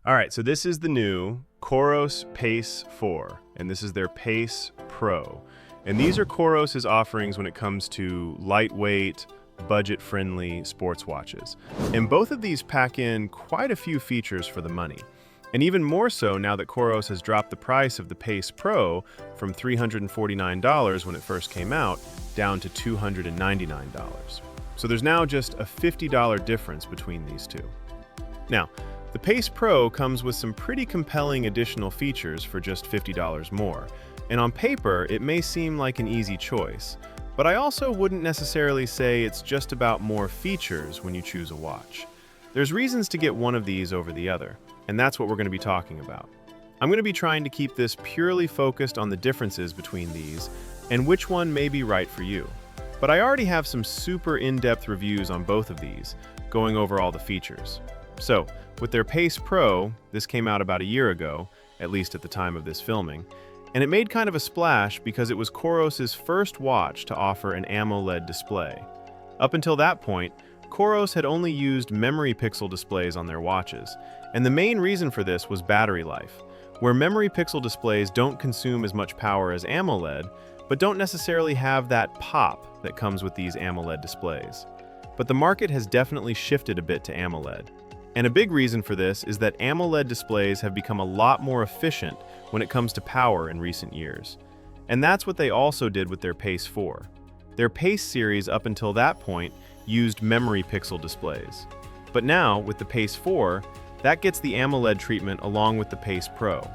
All right, so this is the new COROS Pace 4, and this is their Pace Pro. And these are COROS's offerings when it comes to lightweight, budget-friendly sports watches. And both of these pack in quite a few features for the money. And even more so now that COROS has dropped the price of the Pace Pro from $349 when it first came out down to $299. So there's now just a $50 difference between these two. Now, the Pace Pro comes with some pretty compelling additional features for just $50 more, and on paper it may seem like an easy choice, but I also wouldn't necessarily say it's just about more features when you choose a watch. There's reasons to get one of these over the other, and that's what we're going to be talking about. I'm going to be trying to keep this purely focused on the differences between these and which one may be right for you. But I already have some super in-depth reviews on both of these, going over all the features. So, with their Pace Pro, this came out about a year ago, at least at the time of this filming, and it made kind of a splash because it was COROS's first watch to offer an AMOLED display. Up until that point, COROS had only used memory pixel displays on their watches, and the main reason for this was battery life, where memory pixel displays don't consume as much power as AMOLED, but don't necessarily have that pop that comes with these AMOLED displays. But the market has definitely shifted a bit to AMOLED. And a big reason for this is that AMOLED displays have become a lot more efficient when it comes to power in recent years. And that's what they also did with their Pace 4. Their Pace series up until that point used memory pixel displays. But now, with the Pace 4, that gets the AMOLED treatment along with the Pace Pro.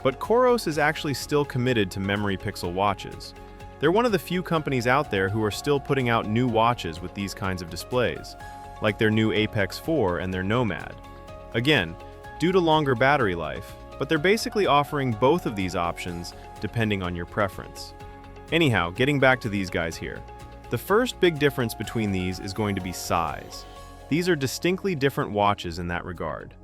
But COROS is actually still committed to memory pixel watches. They're one of the few companies out there who are still putting out new watches with these kinds of displays, like their new Apex 4 and their Nomad. Again, due to longer battery life, but they're basically offering both of these options depending on your preference. Anyhow, getting back to these guys here. The first big difference between these is going to be size. These are distinctly different watches in that regard.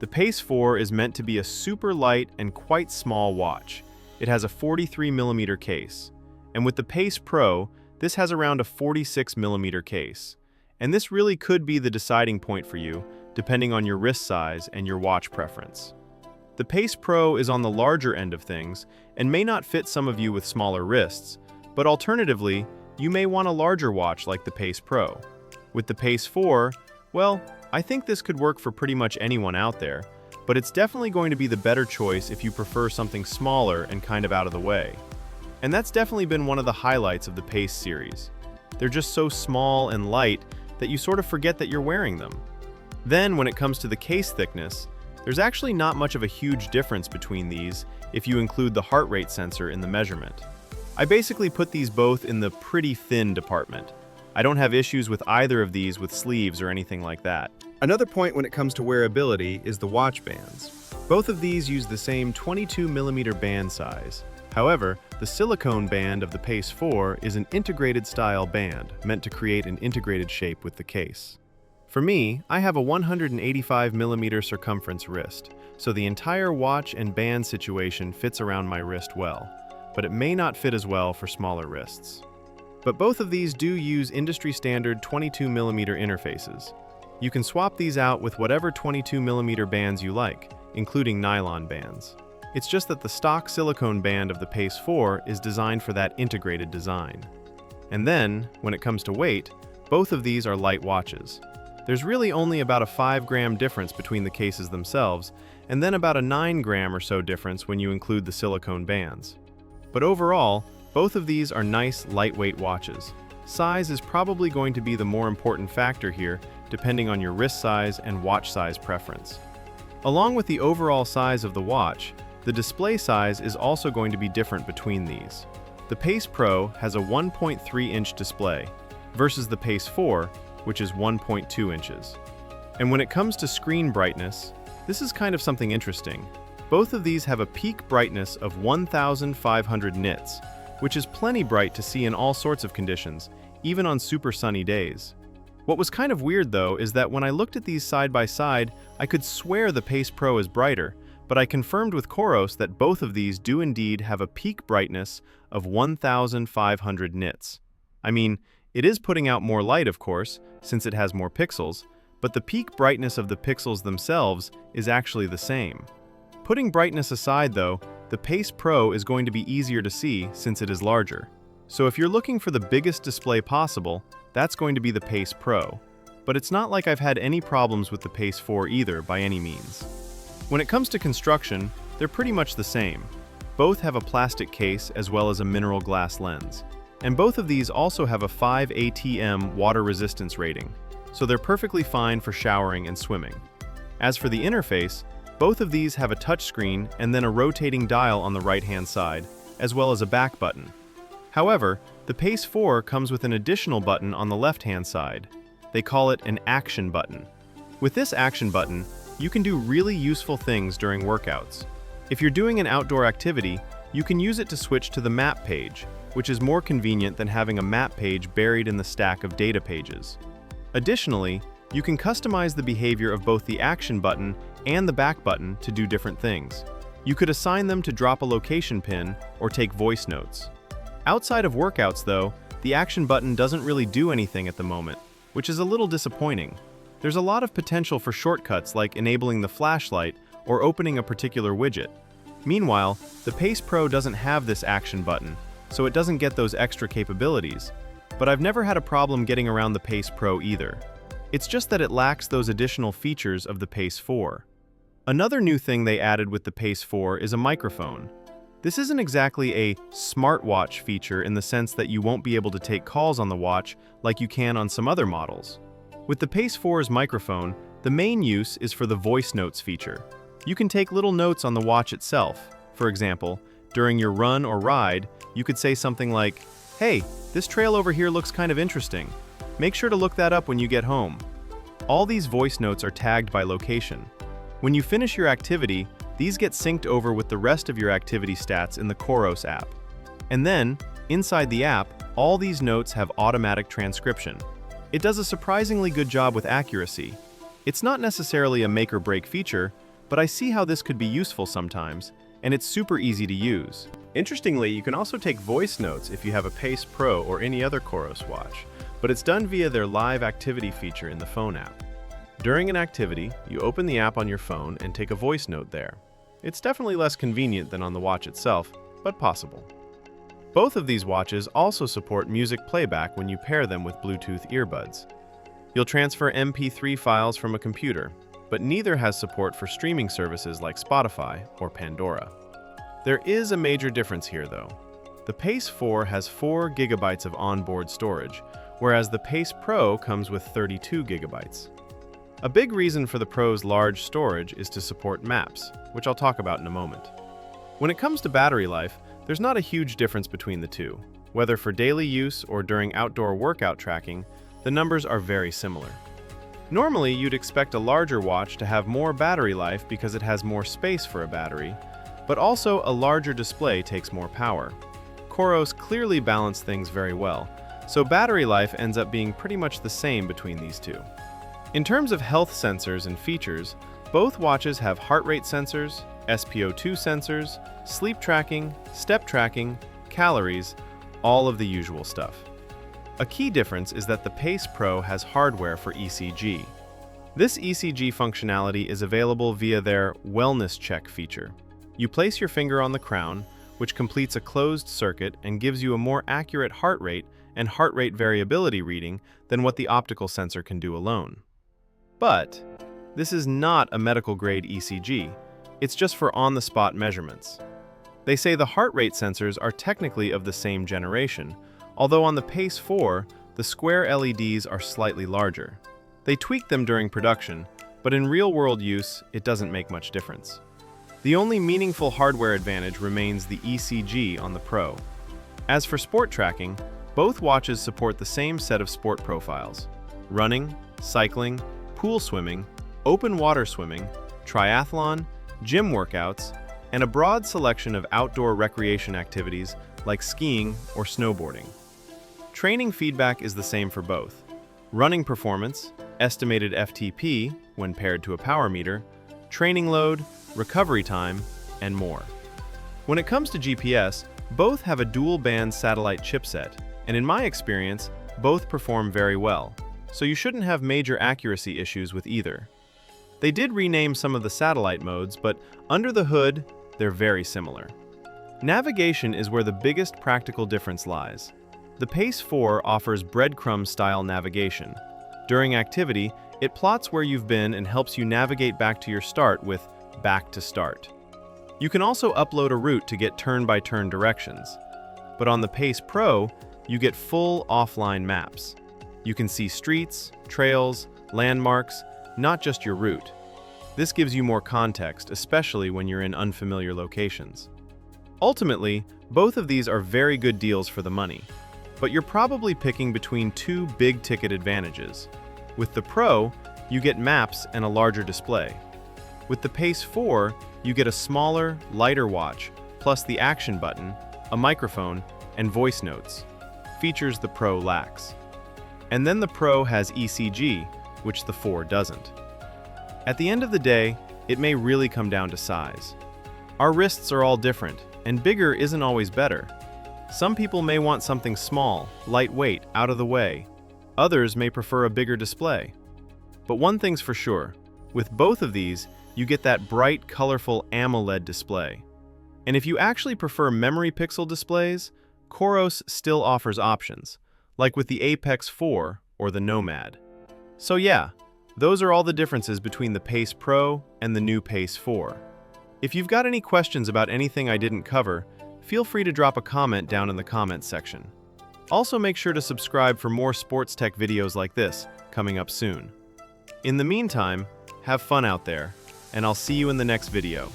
The Pace 4 is meant to be a super light and quite small watch. It has a 43mm case. And with the Pace Pro, this has around a 46mm case. And this really could be the deciding point for you, depending on your wrist size and your watch preference. The Pace Pro is on the larger end of things and may not fit some of you with smaller wrists, but alternatively, you may want a larger watch like the Pace Pro. With the Pace 4, well, I think this could work for pretty much anyone out there, but it's definitely going to be the better choice if you prefer something smaller and kind of out of the way. And that's definitely been one of the highlights of the Pace series. They're just so small and light that you sort of forget that you're wearing them. Then, when it comes to the case thickness, there's actually not much of a huge difference between these if you include the heart rate sensor in the measurement. I basically put these both in the pretty thin department. I don't have issues with either of these with sleeves or anything like that. Another point when it comes to wearability is the watch bands. Both of these use the same 22mm band size. However, the silicone band of the Pace 4 is an integrated style band meant to create an integrated shape with the case. For me, I have a 185mm circumference wrist, so the entire watch and band situation fits around my wrist well, but it may not fit as well for smaller wrists. But both of these do use industry standard 22mm interfaces. You can swap these out with whatever 22mm bands you like, including nylon bands. It's just that the stock silicone band of the Pace 4 is designed for that integrated design. And then, when it comes to weight, both of these are light watches. There's really only about a 5-gram difference between the cases themselves, and then about a 9-gram or so difference when you include the silicone bands. But overall, both of these are nice, lightweight watches. Size is probably going to be the more important factor here, depending on your wrist size and watch size preference. Along with the overall size of the watch, the display size is also going to be different between these. The Pace Pro has a 1.3-inch display, versus the Pace 4, which is 1.2 inches. And when it comes to screen brightness, this is kind of something interesting. Both of these have a peak brightness of 1,500 nits, which is plenty bright to see in all sorts of conditions, even on super sunny days. What was kind of weird though is that when I looked at these side by side, I could swear the Pace Pro is brighter, but I confirmed with COROS that both of these do indeed have a peak brightness of 1,500 nits. I mean, it is putting out more light, of course, since it has more pixels, but the peak brightness of the pixels themselves is actually the same. Putting brightness aside though, the Pace Pro is going to be easier to see since it is larger. So if you're looking for the biggest display possible, that's going to be the Pace Pro. But it's not like I've had any problems with the Pace 4 either by any means. When it comes to construction, they're pretty much the same. Both have a plastic case as well as a mineral glass lens. And both of these also have a 5 ATM water resistance rating, so they're perfectly fine for showering and swimming. As for the interface, both of these have a touchscreen and then a rotating dial on the right-hand side, as well as a back button. However, the Pace 4 comes with an additional button on the left-hand side. They call it an action button. With this action button, you can do really useful things during workouts. If you're doing an outdoor activity, you can use it to switch to the map page, which is more convenient than having a map page buried in the stack of data pages. Additionally, you can customize the behavior of both the action button and the back button to do different things. You could assign them to drop a location pin or take voice notes. Outside of workouts though, the action button doesn't really do anything at the moment, which is a little disappointing. There's a lot of potential for shortcuts like enabling the flashlight or opening a particular widget. Meanwhile, the Pace Pro doesn't have this action button, so it doesn't get those extra capabilities. But I've never had a problem getting around the Pace Pro either. It's just that it lacks those additional features of the Pace 4. Another new thing they added with the Pace 4 is a microphone. This isn't exactly a smartwatch feature in the sense that you won't be able to take calls on the watch like you can on some other models. With the Pace 4's microphone, the main use is for the voice notes feature. You can take little notes on the watch itself. For example, during your run or ride, you could say something like, "Hey, this trail over here looks kind of interesting. Make sure to look that up when you get home." All these voice notes are tagged by location. When you finish your activity, these get synced over with the rest of your activity stats in the COROS app. And then, inside the app, all these notes have automatic transcription. It does a surprisingly good job with accuracy. It's not necessarily a make or break feature, but I see how this could be useful sometimes, and it's super easy to use. Interestingly, you can also take voice notes if you have a Pace Pro or any other COROS watch, but it's done via their live activity feature in the phone app. During an activity, you open the app on your phone and take a voice note there. It's definitely less convenient than on the watch itself, but possible. Both of these watches also support music playback when you pair them with Bluetooth earbuds. You'll transfer MP3 files from a computer, but neither has support for streaming services like Spotify or Pandora. There is a major difference here though. The Pace 4 has 4 GB of onboard storage, whereas the Pace Pro comes with 32 GB. A big reason for the Pro's large storage is to support maps, which I'll talk about in a moment. When it comes to battery life, there's not a huge difference between the two. Whether for daily use or during outdoor workout tracking, the numbers are very similar. Normally, you'd expect a larger watch to have more battery life because it has more space for a battery, but also a larger display takes more power. COROS clearly balanced things very well, so battery life ends up being pretty much the same between these two. In terms of health sensors and features, both watches have heart rate sensors, SpO2 sensors, sleep tracking, step tracking, calories, all of the usual stuff. A key difference is that the Pace Pro has hardware for ECG. This ECG functionality is available via their Wellness Check feature. You place your finger on the crown, which completes a closed circuit and gives you a more accurate heart rate and heart rate variability reading than what the optical sensor can do alone. But this is not a medical-grade ECG. It's just for on-the-spot measurements. They say the heart rate sensors are technically of the same generation, although on the Pace 4, the square LEDs are slightly larger. They tweaked them during production, but in real-world use, it doesn't make much difference. The only meaningful hardware advantage remains the ECG on the Pro. As for sport tracking, both watches support the same set of sport profiles: running, cycling, pool swimming, open water swimming, triathlon, gym workouts, and a broad selection of outdoor recreation activities like skiing or snowboarding. Training feedback is the same for both: running performance, estimated FTP when paired to a power meter, training load, recovery time, and more. When it comes to GPS, both have a dual-band satellite chipset, and in my experience, both perform very well. so you shouldn't have major accuracy issues with either. They did rename some of the satellite modes, but under the hood, they're very similar. Navigation is where the biggest practical difference lies. The Pace 4 offers breadcrumb-style navigation. During activity, it plots where you've been and helps you navigate back to your start with Back to Start. You can also upload a route to get turn-by-turn directions. But on the Pace Pro, you get full offline maps. You can see streets, trails, landmarks, not just your route. This gives you more context, especially when you're in unfamiliar locations. Ultimately, both of these are very good deals for the money, but you're probably picking between two big-ticket advantages. With the Pro, you get maps and a larger display. With the Pace 4, you get a smaller, lighter watch, plus the action button, a microphone, and voice notes, features the Pro lacks. And then the Pro has ECG, which the 4 doesn't. At the end of the day, it may really come down to size. Our wrists are all different, and bigger isn't always better. Some people may want something small, lightweight, out of the way. Others may prefer a bigger display. But one thing's for sure, with both of these, you get that bright, colorful AMOLED display. And if you actually prefer memory pixel displays, COROS still offers options, like with the Apex 4 or the Nomad. So yeah, those are all the differences between the Pace Pro and the new Pace 4. If you've got any questions about anything I didn't cover, feel free to drop a comment down in the comments section. Also make sure to subscribe for more sports tech videos like this coming up soon. In the meantime, have fun out there, and I'll see you in the next video.